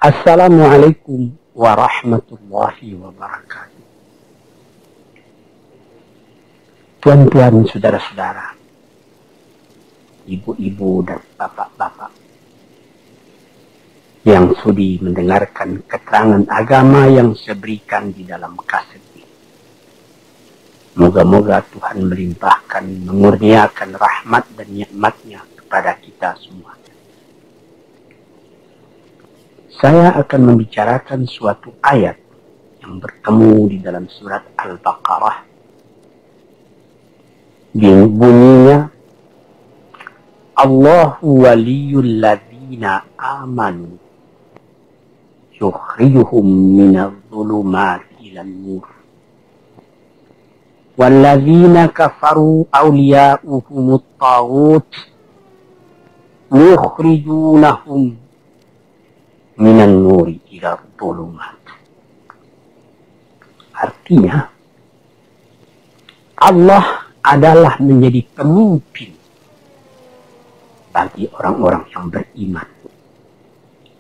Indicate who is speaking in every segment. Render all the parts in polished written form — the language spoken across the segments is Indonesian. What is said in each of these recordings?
Speaker 1: Assalamualaikum warahmatullahi wabarakatuh. Tuan-tuan, saudara-saudara, ibu-ibu dan bapak-bapak yang sudi mendengarkan keterangan agama yang saya berikan di dalam kaset ini. Moga-moga Tuhan melimpahkan, mengurniakan rahmat dan nikmat-Nya kepada kita semua. Saya akan membicarakan suatu ayat yang bertemu di dalam surat Al-Baqarah. Bunyinya, Allahu waliyul ladzina amanu yukhrijuhum minadh dhulumati ilan nur. Walladzina kafaru awliya'uhumut taghut yukhrijunahum minan nuri ila dhulumat. Artinya, Allah adalah menjadi pemimpin bagi orang-orang yang beriman,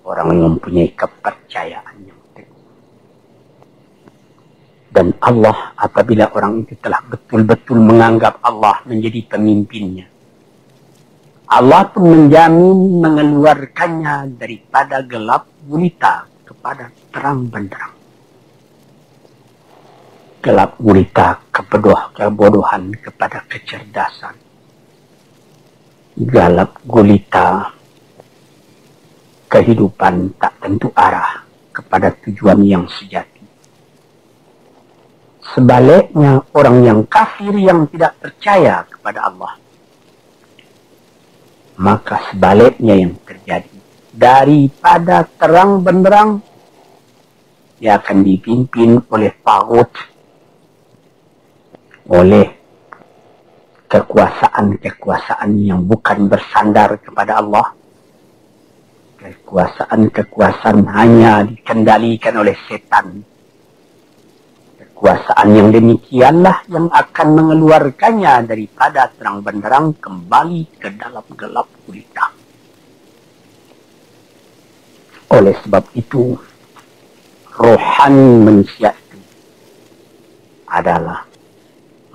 Speaker 1: orang yang mempunyai kepercayaan yang teguh. Dan Allah, apabila orang itu telah betul-betul menganggap Allah menjadi pemimpinnya, Allah pun menjamin mengeluarkannya daripada gelap gulita kepada terang benderang. Gelap gulita kebodohan kepada kecerdasan. Gelap gulita kehidupan tak tentu arah kepada tujuan yang sejati. Sebaliknya, orang yang kafir yang tidak percaya kepada Allah, maka sebaliknya yang terjadi, daripada terang benderang, dia akan dipimpin oleh taghut, oleh kekuasaan-kekuasaan yang bukan bersandar kepada Allah. Kekuasaan-kekuasaan hanya dikendalikan oleh setan. Kekuasaan yang demikianlah yang akan mengeluarkannya daripada terang benderang kembali ke dalam gelap gulita. Oleh sebab itu, rohani manusia itu adalah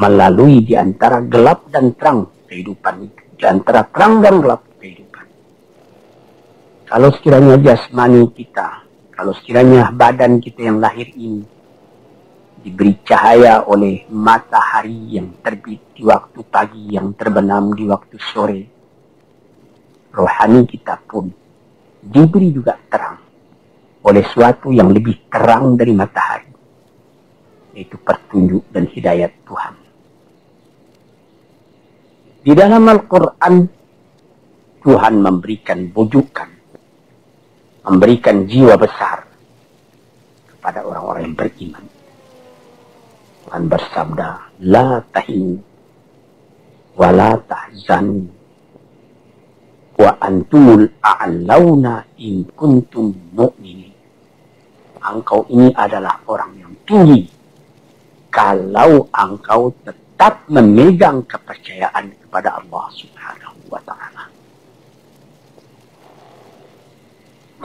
Speaker 1: melalui di antara gelap dan terang kehidupan itu, di antara terang dan gelap kehidupan. Kalau sekiranya jasmani kita, kalau sekiranya badan kita yang lahir ini diberi cahaya oleh matahari yang terbit di waktu pagi, yang terbenam di waktu sore, rohani kita pun diberi juga terang oleh suatu yang lebih terang dari matahari, yaitu petunjuk dan hidayat Tuhan. Di dalam Al-Quran, Tuhan memberikan bujukan, memberikan jiwa besar kepada orang-orang yang beriman. Tuhan bersabda, la tahinu wa la tahzanu wa antumul a'launa in kuntum mu'minin. Engkau ini adalah orang yang tinggi kalau engkau tetap memegang kepercayaan kepada Allah Subhanahu wa ta'ala.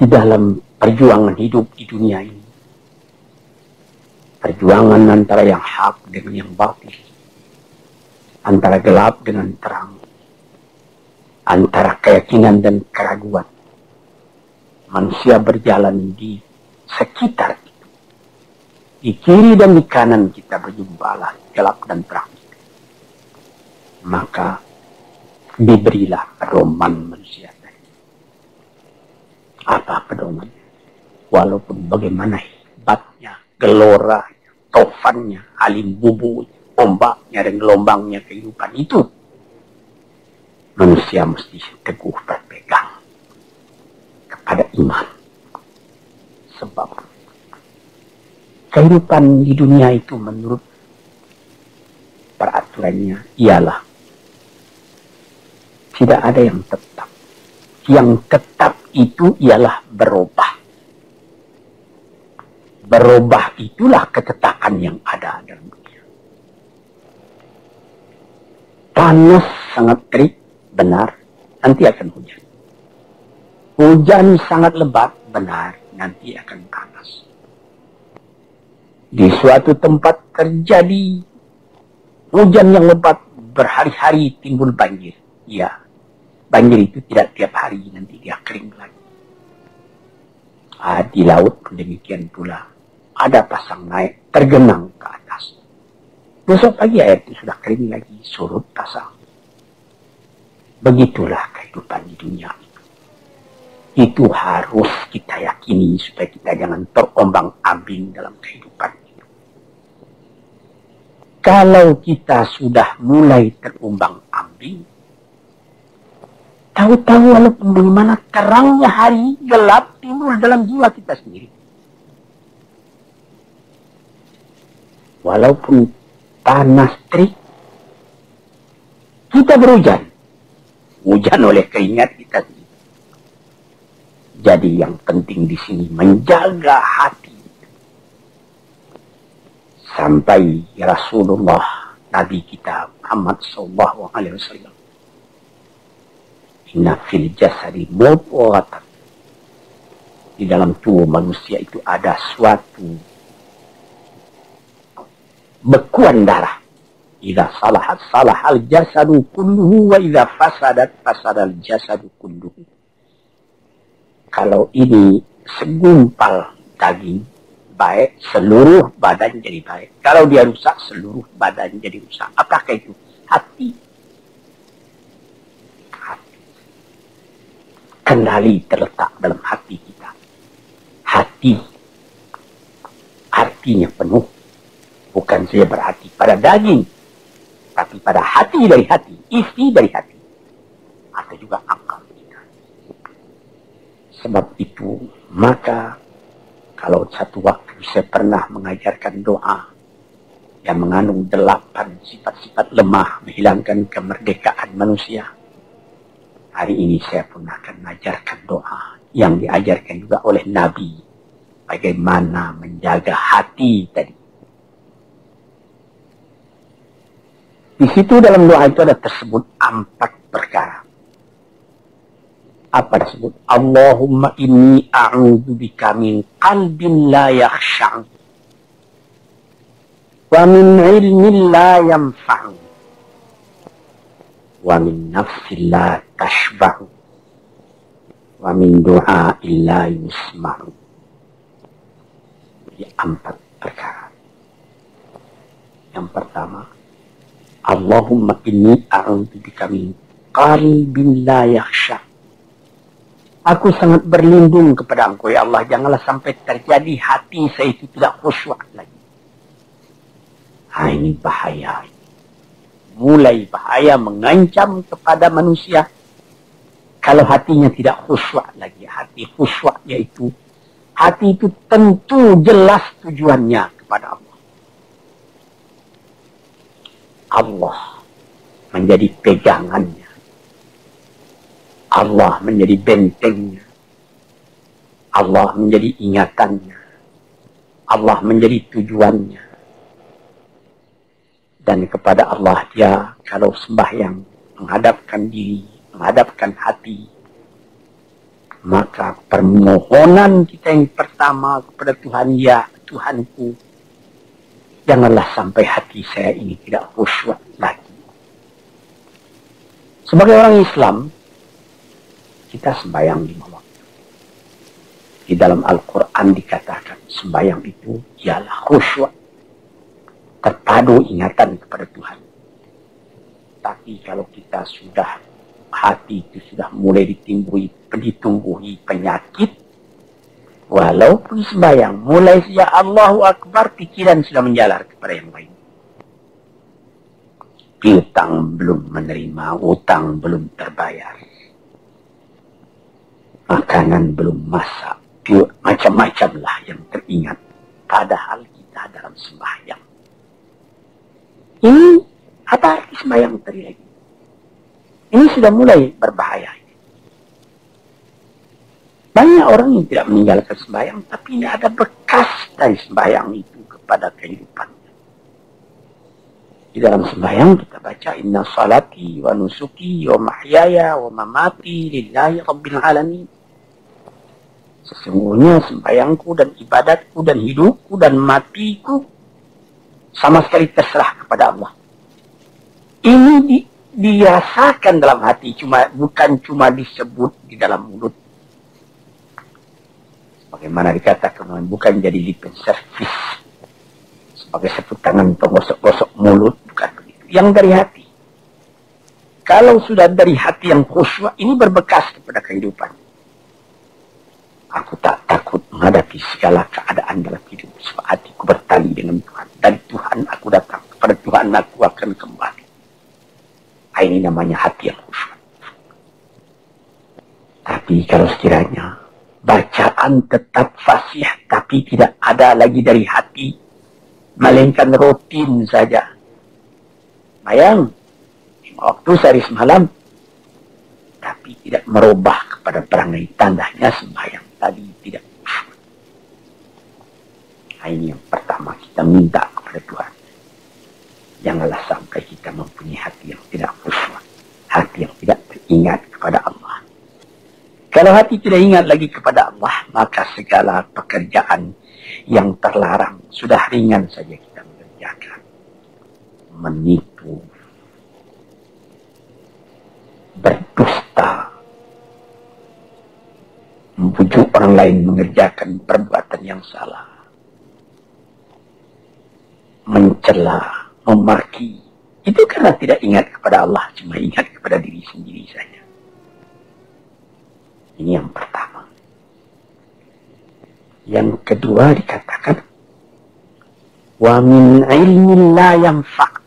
Speaker 1: Di dalam perjuangan hidup di dunia ini, perjuangan antara yang hak dengan yang batil, antara gelap dengan terang, antara keyakinan dan keraguan, manusia berjalan di sekitar itu. Di kiri dan di kanan kita berjumpalah gelap dan terang. Maka diberilah pedoman manusia tadi. Apa pedomannya? Walaupun bagaimana hebatnya, gelora, tofannya, alim bubu, ombaknya dan gelombangnya kehidupan itu, manusia mesti teguh berpegang kepada iman. Sebab kehidupan di dunia itu menurut peraturannya ialah tidak ada yang tetap. Yang tetap itu ialah berubah. Berubah itulah ketetapan yang ada dalam dunia. Panas sangat terik, benar, nanti akan hujan. Hujan sangat lebat, benar nanti akan panas. Di suatu tempat terjadi hujan yang lebat, berhari-hari timbul banjir. Ya, banjir itu tidak tiap hari, nanti dia kering lagi. Di laut pun demikian pula. Ada pasang naik, tergenang ke atas. Besok pagi air itu sudah kering lagi, surut pasang. Begitulah kehidupan di dunia itu. Itu harus kita yakini supaya kita jangan terombang-ambing dalam kehidupan itu. Kalau kita sudah mulai terombang-ambing, tahu-tahu walaupun bagaimana terangnya hari, gelap timbul dalam jiwa kita sendiri. Walaupun panas terik, kita berhujan. Hujan oleh keringat kita sendiri. Jadi yang penting di sini menjaga hati. Sampai Rasulullah, Nabi kita Muhammad SAW, inna fil jasadi mudghatan. Di dalam tubuh manusia itu ada suatu bekuan darah. Idza salahat salahal jasadu kulluhu wa idza fasadat fasadal jasadu kulluhu. Kalau ini segumpal daging baik, seluruh badan jadi baik. Kalau dia rusak, seluruh badan jadi rusak. Apakah itu? Hati. Kendali terletak dalam hati kita. Hati artinya penuh. Bukan saja berarti pada daging, tapi pada hati dari hati, isi dari hati. Atau juga akal kita. Sebab itu, maka kalau satu waktu saya pernah mengajarkan doa yang mengandung 8 sifat-sifat lemah, menghilangkan kemerdekaan manusia. Hari ini saya pun akan mengajarkan doa yang diajarkan juga oleh Nabi. Bagaimana menjaga hati tadi. Di situ dalam doa itu ada tersebut 4 perkara. Apa tersebut? Allahumma inni a'udzubika min qalbin la yakhsha' wa min ilmin la yanfa'u wa min nafsin la tashba'u wa min du'a'in la yusma'u. Jadi 4 perkara. Yang pertama, Allahumma inni a'udzubika min qalbin la yakhsha'. Aku sangat berlindung kepada Engkau, ya Allah. Janganlah sampai terjadi hati saya itu tidak khusyuk lagi. Ini bahaya. Mulai bahaya mengancam kepada manusia. Kalau hatinya tidak khusyuk lagi. Hati khusyuk yaitu, hati itu tentu jelas tujuannya kepada Allah. Allah menjadi pegangannya. Allah menjadi bentengnya. Allah menjadi ingatannya. Allah menjadi tujuannya. Dan kepada Allah dia kalau sembahyang menghadapkan diri, menghadapkan hati, maka permohonan kita yang pertama kepada Tuhan, ya Tuhanku, janganlah sampai hati saya ini tidak khusyuk lagi. Sebagai orang Islam, kita sembahyang 5 waktu. Di dalam Al-Quran dikatakan sembahyang itu ialah khusyuk, terpadu ingatan kepada Tuhan. Tapi kalau kita sudah, hati itu sudah mulai ditumbuhi penyakit, walaupun sembahyang, mulai sejak Allahu Akbar, pikiran sudah menjalar kepada yang lain. Piutang belum menerima, utang belum terbayar, makanan belum masak, macam-macam lah yang teringat. Padahal kita dalam sembahyang. Ini apa arti sembahyang tadi lagi? Ini sudah mulai berbahaya. Banyak orang yang tidak meninggalkan sembahyang, tapi ini ada bekas dari sembahyang itu kepada kehidupannya. Di dalam sembahyang kita baca, inna salati wa nusuki wa mahyaya wa mamati lillahi rabbil alamin. Sesungguhnya sembahyangku dan ibadatku dan hidupku dan matiku sama sekali terserah kepada Allah. Ini dirasakan dalam hati, bukan cuma disebut di dalam mulut. Bagaimana dikatakan, bukan jadi lip service sebagai seput tangan penggosok-gosok mulut, bukan begitu. Yang dari hati. Kalau sudah dari hati yang khusyuk, ini berbekas kepada kehidupan. Aku tak takut menghadapi segala keadaan dalam hidup, sebab hatiku bertali dengan Tuhan. Dari Tuhan aku datang, kepada Tuhan aku akan kembali. Ini namanya hati yang khusyuk. Tapi kalau sekiranya bacaan tetap fasih, tapi tidak ada lagi dari hati, melainkan rutin saja. Bayang, 5 waktu sehari semalam, tapi tidak merubah kepada perangai, tandanya sembahyang tadi tidak khusyuk. Ini yang pertama kita minta kepada Tuhan. Janganlah sampai kita mempunyai hati yang tidak khusyuk, hati yang tidak teringat kepada Allah. Kalau hati tidak ingat lagi kepada Allah, maka segala pekerjaan yang terlarang sudah ringan saja kita mengerjakan. Menipu, berdusta, membujuk orang lain mengerjakan perbuatan yang salah, mencela, memaki, itu karena tidak ingat kepada Allah, cuma ingat kepada diri sendiri saja. Ini yang pertama. Yang kedua dikatakan, wa min ilmin la yanfa',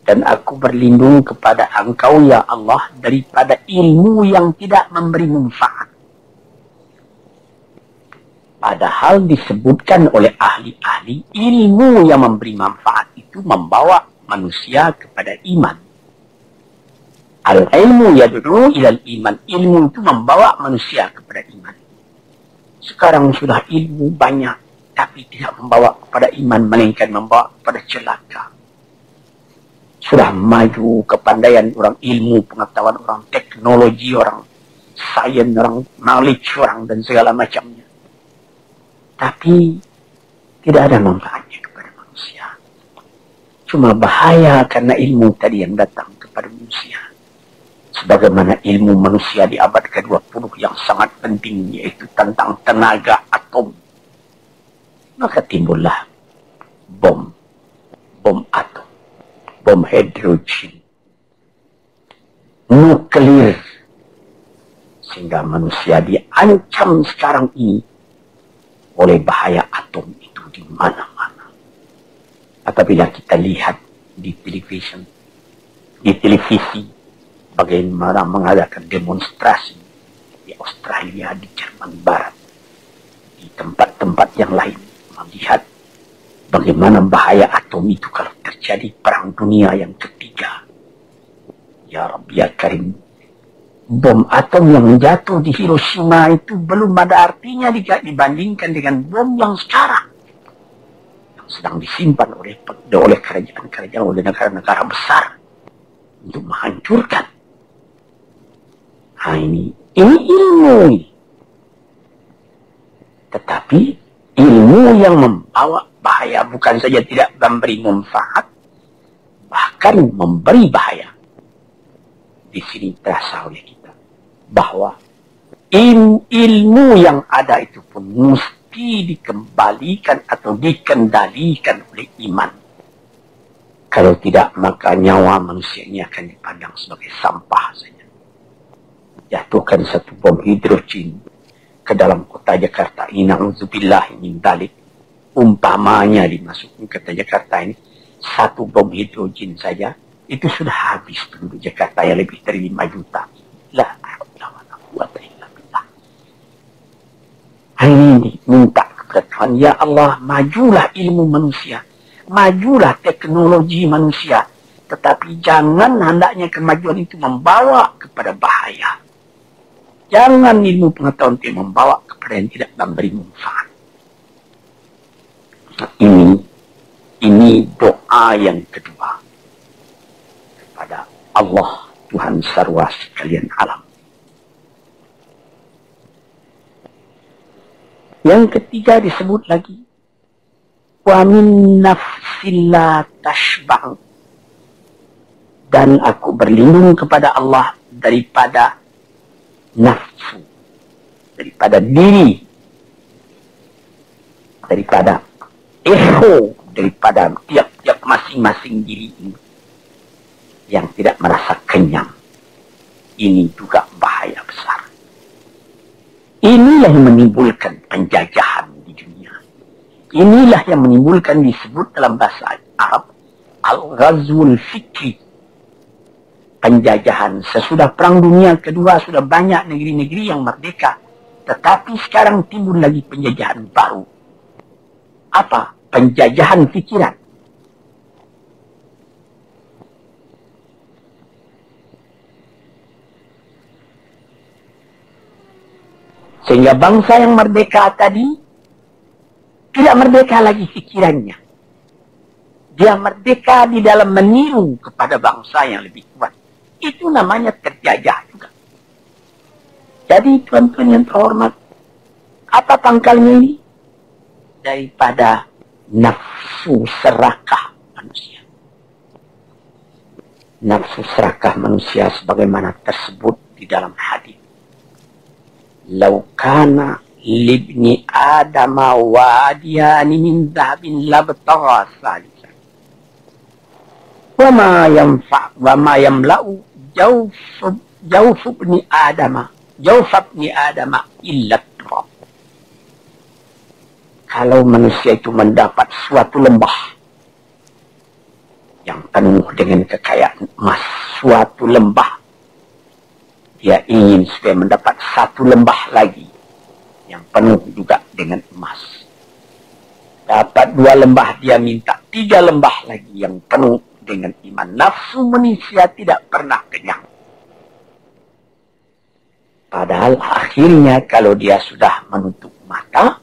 Speaker 1: dan aku berlindung kepada Engkau ya Allah daripada ilmu yang tidak memberi manfaat. Padahal disebutkan oleh ahli-ahli, ilmu yang memberi manfaat itu membawa manusia kepada iman. Al-ilmu yad'u ilal iman. Ilmu itu membawa manusia kepada iman. Sekarang sudah ilmu banyak, tapi tidak membawa kepada iman, melainkan membawa kepada celaka. Sudah maju kepandaian orang, ilmu, pengetahuan orang, teknologi orang, sains orang, knowledge orang, dan segala macamnya. Tapi tidak ada manfaatnya kepada manusia. Cuma bahaya karena ilmu tadi yang datang kepada manusia. Sebagaimana ilmu manusia di abad ke-20 yang sangat penting, yaitu tentang tenaga atom. Maka timbullah bom atom, bom hidrogen, nuklir. Sehingga manusia diancam sekarang ini oleh bahaya atom itu di mana-mana. Apabila kita lihat di televisi, bagaimana mengadakan demonstrasi di Australia, di Jerman Barat, di tempat-tempat yang lain, melihat bagaimana bahaya atom itu kalau terjadi perang dunia yang ketiga. Ya Rabbi ya Karim, bom atom yang jatuh di Hiroshima itu belum ada artinya dibandingkan dengan bom yang sekarang, yang sedang disimpan oleh kerajaan-kerajaan, oleh negara-negara besar untuk menghancurkan. Nah, ini ilmu. Tetapi ilmu yang membawa bahaya, bukan saja tidak memberi manfaat, bahkan memberi bahaya. Di sini terasa oleh kita bahwa ilmu yang ada itu pun mesti dikembalikan atau dikendalikan oleh iman. Kalau tidak, maka nyawa manusia ini akan dipandang sebagai sampah saja. Jatuhkan satu bom hidrogen ke dalam kota Jakarta ini, na'udzubillah min dzalik, umpamanya dimasukkan ke kota Jakarta ini, satu bom hidrogen saja, itu sudah habis penduduk Jakarta yang lebih dari 5 juta. La haula wala quwwata illa billah. Hari ini minta kepada Tuhan, ya Allah, majulah ilmu manusia, majulah teknologi manusia, tetapi jangan hendaknya kemajuan itu membawa kepada bahaya. Jangan ilmu pengetahuan itu membawa kepada yang tidak memberi manfaat. Nah, ini doa yang kedua pada Allah Tuhan sarwa sekalian alam. Yang ketiga disebut lagi, wa min nafsin la tashba', dan aku berlindung kepada Allah daripada nafsu, daripada diri, daripada ego, daripada tiap-tiap masing-masing diri ini yang tidak merasa kenyang. Ini juga bahaya besar. Inilah yang menimbulkan penjajahan di dunia. Inilah yang menimbulkan, disebut dalam bahasa Arab, al-ghazwul fikri, penjajahan. Sesudah Perang Dunia Kedua sudah banyak negeri-negeri yang merdeka, tetapi sekarang timbul lagi penjajahan baru. Apa? Penjajahan pikiran. Sehingga bangsa yang merdeka tadi tidak merdeka lagi pikirannya. Dia merdeka di dalam meniru kepada bangsa yang lebih kuat. Itu namanya terjajah juga. Jadi tuan-tuan yang terhormat, apa pangkalnya ini? Daripada nafsu serakah manusia. Nafsu serakah manusia sebagaimana tersebut di dalam hadis. Lau kana libni adama wadiyani min dhahabin labtagha salisan. Wa ma yanfa' wa ma yamla'u jawf ibni adama illa turab. Kalau manusia itu mendapat suatu lembah yang penuh dengan kekayaan emas, suatu lembah, dia ingin supaya mendapat satu lembah lagi yang penuh juga dengan emas. Dapat 2 lembah, dia minta 3 lembah lagi yang penuh dengan iman. Nafsu manusia tidak pernah kenyang. Padahal akhirnya kalau dia sudah menutup mata,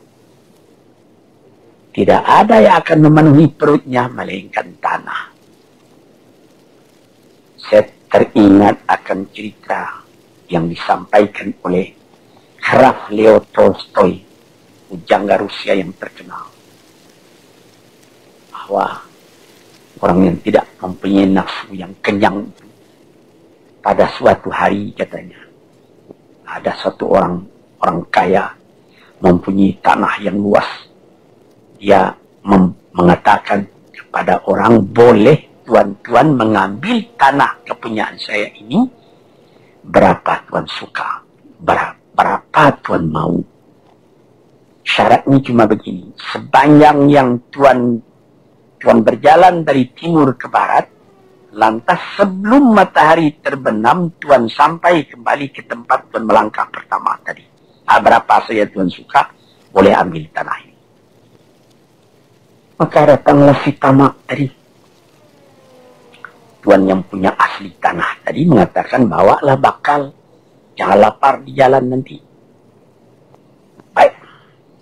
Speaker 1: tidak ada yang akan memenuhi perutnya melainkan tanah. Saya teringat akan cerita yang disampaikan oleh Graf Leo Tolstoy, pujangga Rusia yang terkenal, bahwa orang yang tidak mempunyai nafsu yang kenyang itu, pada suatu hari katanya, ada satu orang kaya mempunyai tanah yang luas. Dia mengatakan kepada orang, boleh tuan-tuan mengambil tanah kepunyaan saya ini, berapa tuan suka, berapa tuan mau. Syaratnya cuma begini, sepanjang yang tuan berjalan dari timur ke barat, lantas sebelum matahari terbenam, tuan sampai kembali ke tempat tuan melangkah pertama tadi. Berapa saja tuan suka, boleh ambil tanah ini. Maka datanglah si tamak tadi. Tuan yang punya asli tanah tadi mengatakan, bawalah bakal, jangan lapar di jalan nanti. Baik,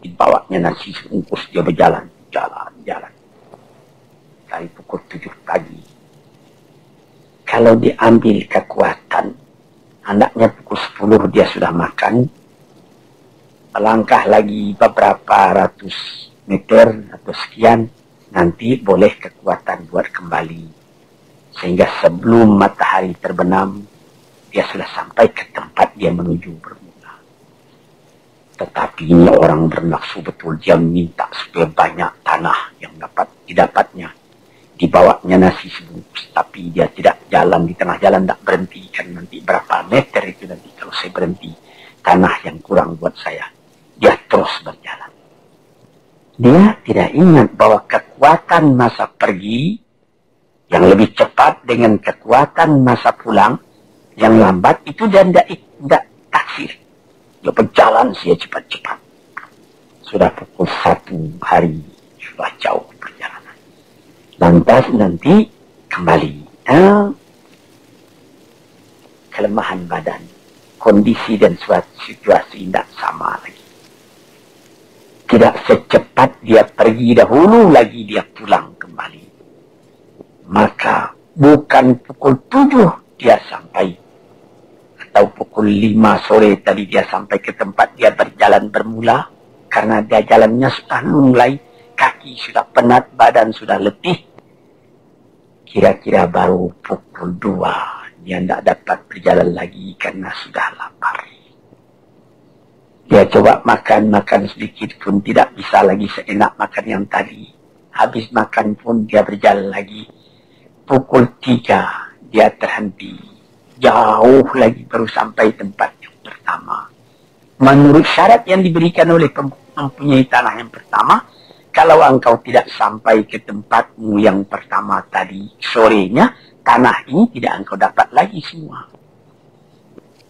Speaker 1: dibawanya nasi sebungkus, dia berjalan. Dari pukul 7 pagi. Kalau diambil kekuatan, hendaknya pukul 10 dia sudah makan. Melangkah lagi beberapa ratus meter atau sekian, nanti boleh kekuatan buat kembali. Sehingga sebelum matahari terbenam, dia sudah sampai ke tempat dia menuju bermula. Tetapi ini orang bernafsu betul. Dia minta supaya banyak tanah yang didapatnya. Dibawanya nasi sebungkus. Tapi dia tidak jalan di tengah jalan, tidak berhenti. Kan nanti berapa meter itu nanti kalau saya berhenti. Tanah yang kurang buat saya. Dia terus berjalan. Dia tidak ingat bahwa kekuatan masa pergi yang lebih cepat dengan kekuatan masa pulang yang lambat itu dia tidak taksir. Dia berjalan dia cepat-cepat. Sudah pukul 1 hari, sudah jauh perjalanan. Lantas nanti kembali. Kelemahan badan, kondisi dan suatu situasi tidak sama lagi. Tidak secepat dia pergi dahulu lagi dia pulang kembali. Maka bukan pukul 7 dia sampai, atau pukul 5 sore tadi dia sampai ke tempat dia berjalan bermula. karena dia jalannya sudah lunglai, kaki sudah penat, badan sudah letih. Kira-kira baru pukul 2 dia tidak dapat berjalan lagi karena sudah lapar. Dia coba makan sedikit pun tidak bisa lagi seenak makan yang tadi. Habis makan pun dia berjalan lagi. Pukul 3 dia terhenti. Jauh lagi baru sampai tempat yang pertama. Menurut syarat yang diberikan oleh mempunyai tanah yang pertama, kalau engkau tidak sampai ke tempatmu yang pertama tadi sorenya, tanah ini tidak engkau dapat lagi semua.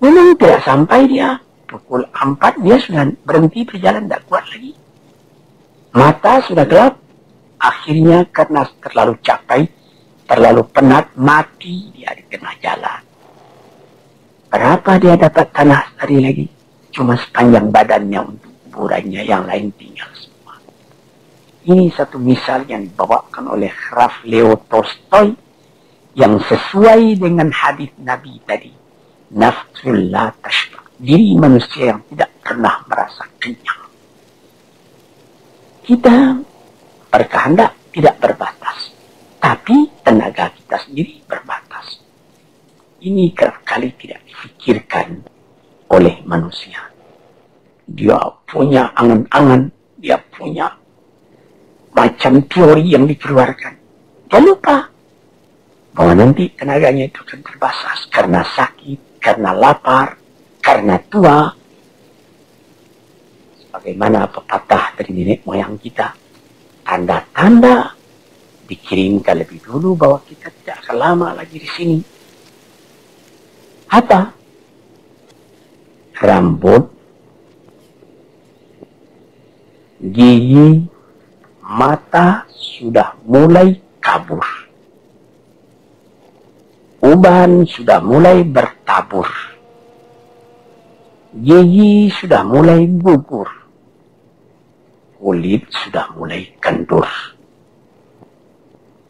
Speaker 1: Memang tidak sampai dia. Pukul 4 dia sudah berhenti berjalan, tidak kuat lagi. Mata sudah gelap. Akhirnya karena terlalu capek, terlalu penat, mati dia di tengah jalan. Berapa dia dapat tanah tadi lagi? Cuma sepanjang badannya untuk kuburannya, yang lain tinggal semua. Ini satu misal yang dibawakan oleh Graf Leo Tolstoy yang sesuai dengan hadis Nabi tadi. Nafsul la tashba. Diri manusia yang tidak pernah merasa kenyang. Kita berkehendak tidak berbatas. Tapi tenaga kita sendiri berbatas. Ini kerap kali tidak difikirkan oleh manusia. Dia punya angan-angan, dia punya macam teori yang dikeluarkan. Dia lupa bahwa nanti tenaganya itu akan terbatas karena sakit, karena lapar, karena tua. Sebagaimana pepatah dari nenek moyang kita, tanda-tanda dikirimkan lebih dulu bahwa kita tidak akan lama lagi di sini. Apa? Rambut, gigi, mata sudah mulai kabur. Uban sudah mulai bertabur. Gigi sudah mulai gugur. Kulit sudah mulai kendur.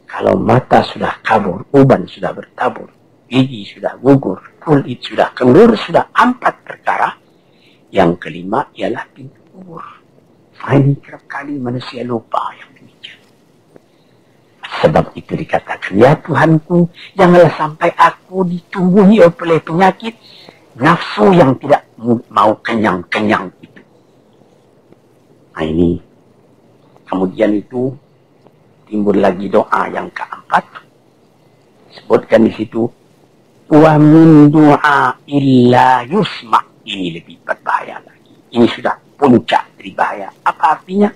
Speaker 1: Kalau mata sudah kabur, uban sudah bertabur, gigi sudah gugur, kulit sudah kendur, sudah 4 perkara. Yang kelima ialah pintu kubur. Ini kerap kali manusia lupa yang demikian. Sebab itu dikatakan, ya Tuhanku, janganlah sampai aku ditumbuhi oleh penyakit nafsu yang tidak mau kenyang-kenyang itu. Nah ini, kemudian itu timbul lagi doa yang keempat. Sebutkan di situ, wa min du'a illa yusma'. Ini lebih berbahaya lagi. Ini sudah puncak dari bahaya. Apa artinya?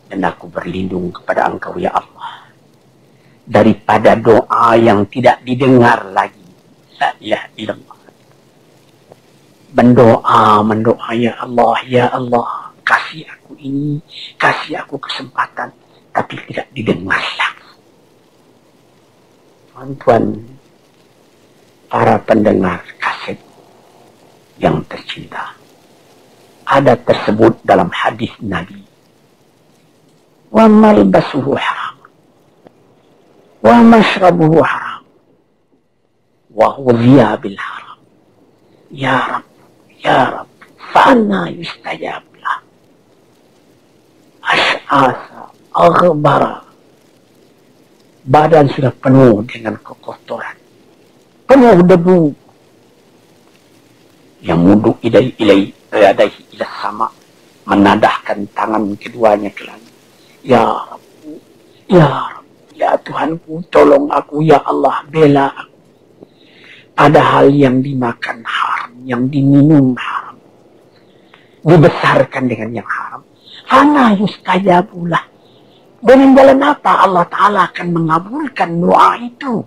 Speaker 1: Dan aku berlindung kepada engkau ya Allah daripada doa yang tidak didengar lagi. La ilaha illallah. Mendoa ya Allah, kasih aku ini, kasih aku kesempatan, tapi tidak didengar lagi. Tuan-tuan, para pendengar kaset yang tercinta, ada tersebut dalam hadis Nabi, wa malbasuhu haram, wa mashrabuhu haram, wa ghudhiya bil haram. Ya Rab, fa'anna yustajab lah. Ash'asa, aghbara. Badan sudah penuh dengan kekotoran, penuh debu. Yang muduk ilaihi ila sama, menadahkan tangan keduanya ke langit. Ya Rabbu, ya Rabbu, ya Tuhanku, tolong aku, ya Allah, bela aku. Padahal yang dimakan haram, yang diminum haram, dibesarkan dengan yang haram. Fana yustajabulah. Dengan jalan apa Allah Ta'ala akan mengabulkan doa itu?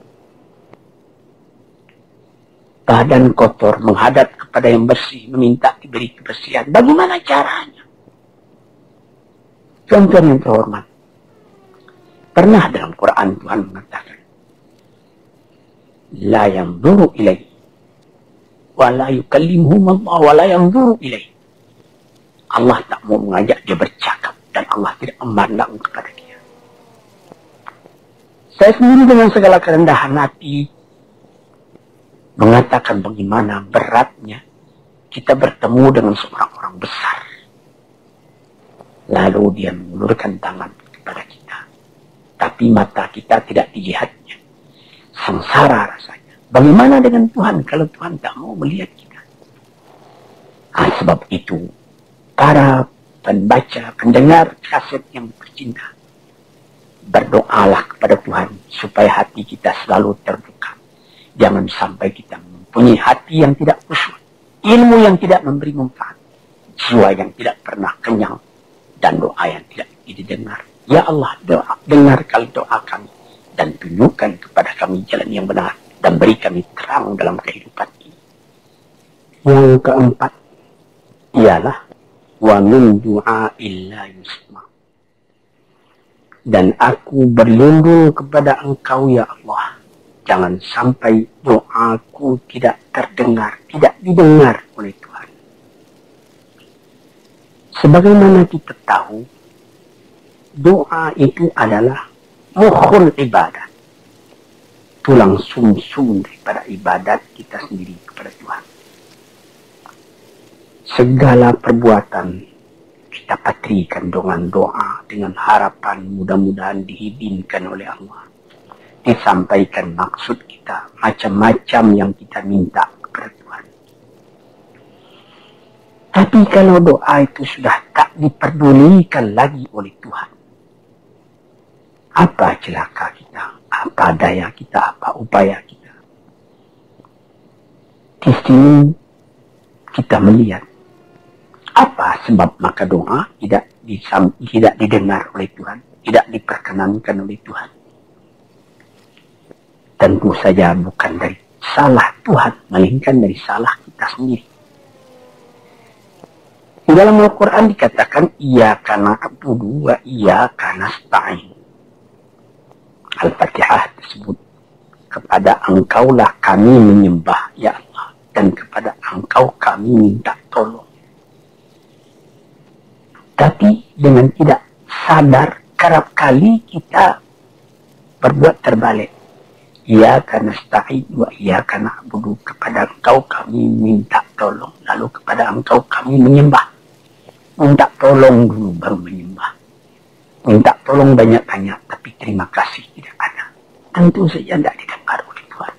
Speaker 1: Badan kotor menghadap kepada yang bersih, meminta diberi kebersihan. Bagaimana caranya? Contoh yang terhormat. Pernah dalam Quran Tuhan mengatakan, la yanzuru ilaihi wa la yukallimuhum Allah wa la yanzuru ilaihi. Allah tak mau mengajak dia bercakap dan Allah tidak memandang kepada dia. Saya sendiri dengan segala kerendahan hati mengatakan bagaimana beratnya kita bertemu dengan seorang orang besar. Lalu dia mengulurkan tangan kepada kita. Tapi mata kita tidak dilihatnya. Sengsara rasanya. Bagaimana dengan Tuhan kalau Tuhan tak mau melihat kita? Sebab itu, para pembaca, pendengar kaset yang tercinta, berdoalah kepada Tuhan supaya hati kita selalu terbuka. Jangan sampai kita mempunyai hati yang tidak khusyuk, ilmu yang tidak memberi manfaat, jiwa yang tidak pernah kenyang, dan doa yang tidak didengar. Ya Allah, dengarkan doa kami dan tunjukkan kepada kami jalan yang benar dan beri kami terang dalam kehidupan ini. Yang keempat ialah wa min du'a illa yusma. Dan aku berlindung kepada Engkau ya Allah, jangan sampai doaku tidak terdengar, tidak didengar oleh Tuhan. Sebagaimana kita tahu, doa itu adalah mukhul ibadah, tulang sumsum daripada ibadat kita sendiri kepada Tuhan. Segala perbuatan kita patrikan dengan doa, dengan harapan mudah-mudahan diizinkan oleh Allah. Disampaikan maksud kita, macam-macam yang kita minta kepada Tuhan. Tapi kalau doa itu sudah tak diperdulikan lagi oleh Tuhan, apa celaka kita, apa daya kita, apa upaya kita. Di sini kita melihat apa sebab maka doa tidak didengar oleh Tuhan, tidak diperkenankan oleh Tuhan. Tentu saja bukan dari salah Tuhan, melainkan dari salah kita sendiri. Di dalam Al-Quran dikatakan, iyyaka na'budu wa iyyaka nasta'in. Al-Fatihah tersebut, kepada Engkaulah kami menyembah ya Allah, dan kepada Engkau kami minta tolong. Tapi dengan tidak sadar, kerap kali kita berbuat terbalik. Iyyaka nasta'in wa iyyaka na'budu, kepada Engkau kami minta tolong, lalu kepada Engkau kami menyembah. Minta tolong dulu baru menyembah. Minta tolong banyak-banyak, tapi terima kasih tidak ada. Tentu saja tidak didengar oleh Tuhan.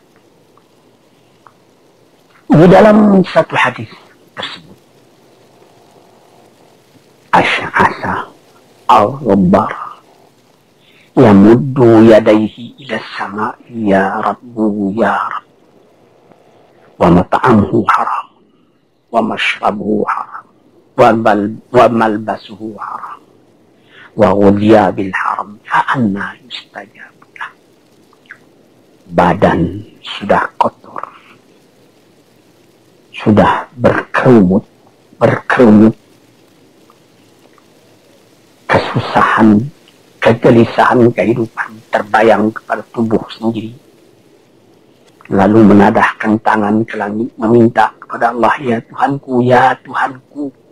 Speaker 1: Di dalam satu hadis tersebut, Asy'asa al-Ghabbara yamuddu yadayhi ila as-sama'i ya Rabbu ya Rabb, wa mat'amuhu haram, wa mashrabuhu haram, wa malbasuhu haram, wa ghudhiya bil haram, fa anna yustajabu lah. Badan sudah kotor, sudah berkerumut, kesusahan, kegelisahan kehidupan terbayang kepada tubuh sendiri. Lalu menadahkan tangan ke langit meminta kepada Allah, ya Tuhanku, ya Tuhanku.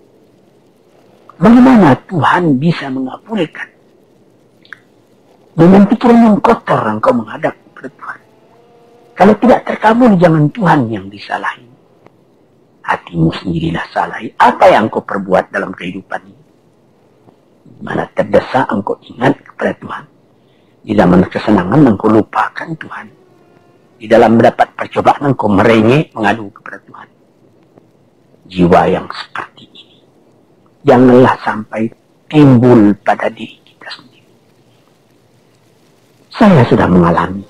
Speaker 1: Bagaimana Tuhan bisa mengabulkan? Dengan pikiran yang kotor engkau menghadap kepada Tuhan. Kalau tidak terkabul, jangan Tuhan yang disalahi. Hatimu sendirilah salahi. Apa yang engkau perbuat dalam kehidupan ini? Mana terdesak engkau ingat kepada Tuhan. Di zaman kesenangan engkau lupakan Tuhan. Di dalam mendapat percobaan engkau merengek mengadu kepada Tuhan. Jiwa yang seperti ini janganlah sampai timbul pada diri kita sendiri. Saya sudah mengalami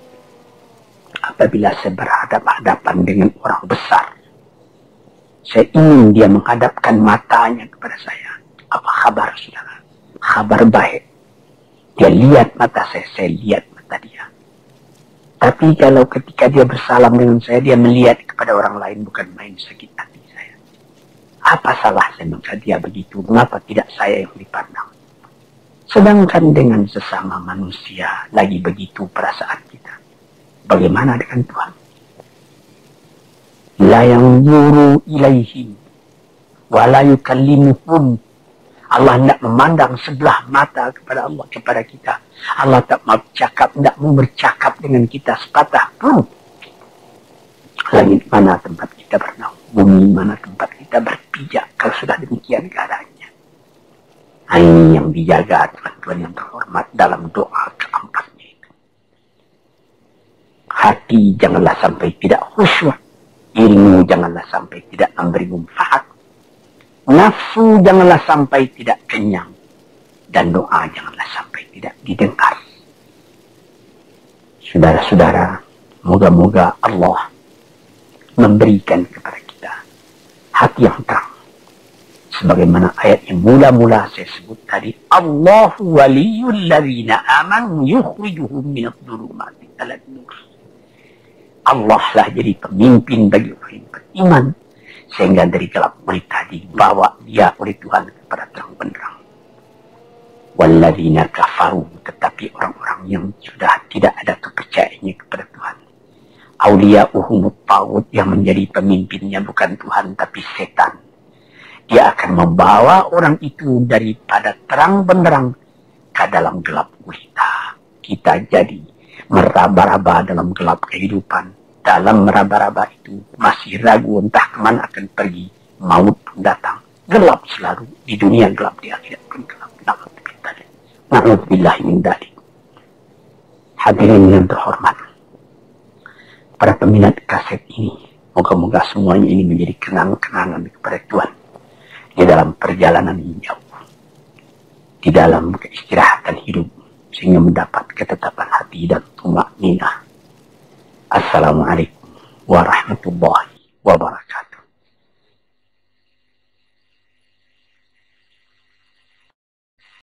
Speaker 1: apabila saya berhadapan-hadapan dengan orang besar. Saya ingin dia menghadapkan matanya kepada saya. Apa kabar saudara? Kabar baik. Dia lihat mata saya lihat mata dia. Tapi kalau ketika dia bersalam dengan saya, dia melihat kepada orang lain, bukan main sakit hati saya. Apa salah saya maka dia begitu? Mengapa tidak saya yang dipandang? Sedangkan dengan sesama manusia lagi begitu perasaan kita. Bagaimana dengan Tuhan? La yanzuru ilaihim wa la yukallimuhum. Allah tidak memandang sebelah mata kepada Allah, kepada kita. Allah tak mau bercakap, tidak mau bercakap dengan kita sepatah pun. Langit mana tempat kita bernaung, bumi mana tempat kita berpijak kalau sudah demikian keadaannya. Ini yang dijaga tuan-tuan yang terhormat dalam doa keempatnya itu. Hati janganlah sampai tidak khusyuk. Ilmu janganlah sampai tidak memberi manfaat. Nafsu janganlah sampai tidak kenyang. Dan doa janganlah sampai tidak didengar. Saudara-saudara, moga-moga Allah memberikan kepada kita hati yang terang. Sebagaimana ayat yang mula-mula saya sebut tadi, Allahu waliyul ladzina amanu yukhrijuhum minadh dhulumati ilan nur. Allah lah jadi pemimpin bagi orang yang beriman, sehingga dari gelap gulita dibawa dia oleh Tuhan kepada terang benderang. Walladzina kafaru, tetapi orang-orang yang sudah tidak ada kepercayaannya kepada Tuhan, auliya'uhumut taghut, yang menjadi pemimpinnya bukan Tuhan tapi setan. Dia akan membawa orang itu daripada terang benderang ke dalam gelap gulita. Kita jadi meraba-raba dalam gelap kehidupan. Dalam meraba-raba itu masih ragu entah kemana akan pergi. Maut pun datang. Gelap selalu. Di dunia gelap, di akhirat pun gelap. Na'udzubillah min dzalik. Hadirin yang terhormat, para peminat kaset ini, moga-moga semuanya ini menjadi kenang-kenangan kepada Tuhan di dalam perjalanan yang jauh, di dalam keistirahatan hidup, sehingga mendapat ketetapan hati dan tumakninah. Assalamualaikum warahmatullahi wabarakatuh.